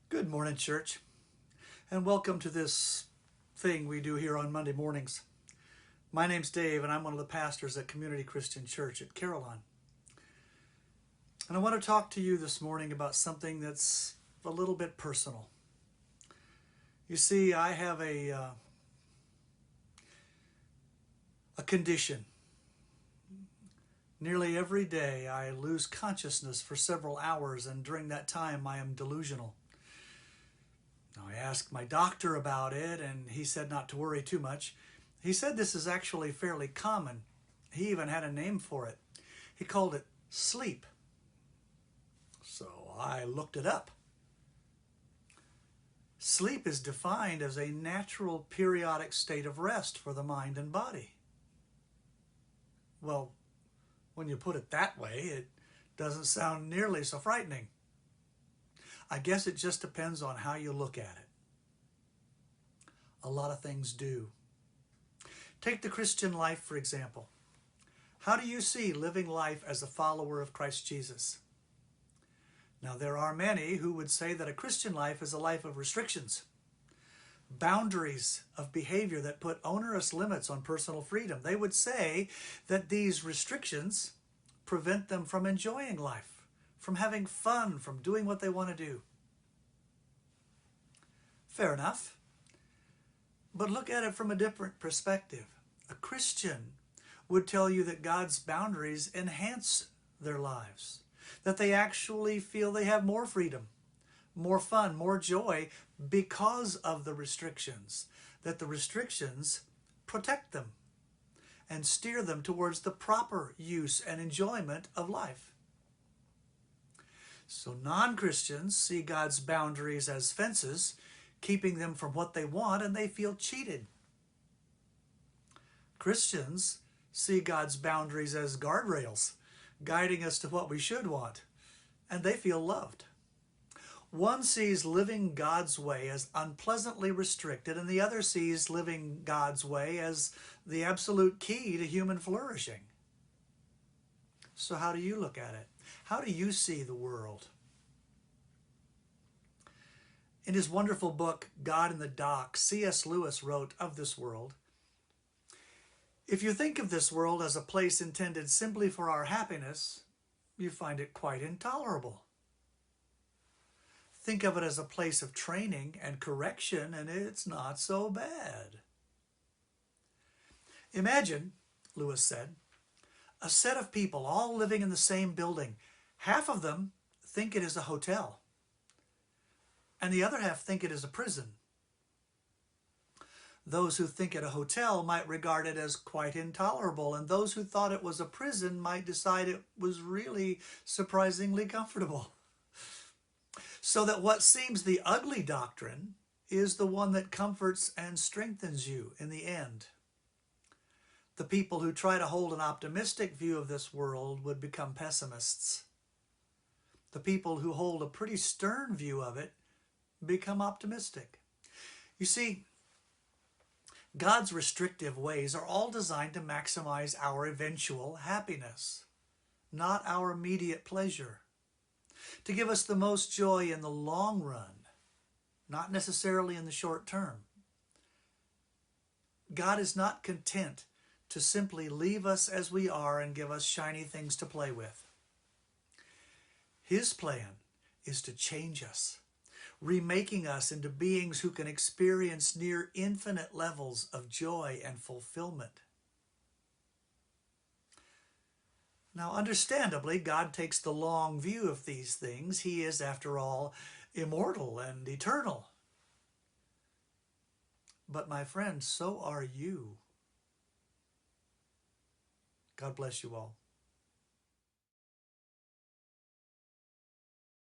Good morning, church, and welcome to this thing we do here on Monday mornings. My name's Dave, and I'm one of the pastors at Community Christian Church at Carillon. And I want to talk to you this morning about something that's a little bit personal. You see, I have a condition. Nearly every day I lose consciousness for several hours, and during that time I am delusional. Now, I asked my doctor about it, and he said not to worry too much. He said this is actually fairly common. He even had a name for it. He called it sleep. So I looked it up. Sleep is defined as a natural periodic state of rest for the mind and body. Well, when you put it that way, it doesn't sound nearly so frightening. I guess it just depends on how you look at it. A lot of things do. Take the Christian life, for example. How do you see living life as a follower of Christ Jesus? Now, there are many who would say that a Christian life is a life of restrictions, boundaries of behavior that put onerous limits on personal freedom. They would say that these restrictions prevent them from enjoying life, from having fun, from doing what they want to do. Fair enough. But look at it from a different perspective. A Christian would tell you that God's boundaries enhance their lives, that they actually feel they have more freedom, more fun, more joy because of the restrictions, that the restrictions protect them and steer them towards the proper use and enjoyment of life. So non-Christians see God's boundaries as fences, keeping them from what they want, and they feel cheated. Christians see God's boundaries as guardrails, guiding us to what we should want, and they feel loved. One sees living God's way as unpleasantly restricted, and the other sees living God's way as the absolute key to human flourishing. So how do you look at it? How do you see the world? In his wonderful book, God in the Dock, C.S. Lewis wrote of this world, "If you think of this world as a place intended simply for our happiness, you find it quite intolerable. Think of it as a place of training and correction, and it's not so bad. Imagine," Lewis said, "a set of people all living in the same building. Half of them think it is a hotel, and the other half think it is a prison. Those who think it a hotel might regard it as quite intolerable, and those who thought it was a prison might decide it was really surprisingly comfortable. So that what seems the ugly doctrine is the one that comforts and strengthens you in the end. The people who try to hold an optimistic view of this world would become pessimists. The people who hold a pretty stern view of it become optimistic." You see, God's restrictive ways are all designed to maximize our eventual happiness, not our immediate pleasure, to give us the most joy in the long run, not necessarily in the short term. God is not content to simply leave us as we are and give us shiny things to play with. His plan is to change us, remaking us into beings who can experience near infinite levels of joy and fulfillment. Now, understandably, God takes the long view of these things. He is, after all, immortal and eternal. But my friends, so are you. God bless you all.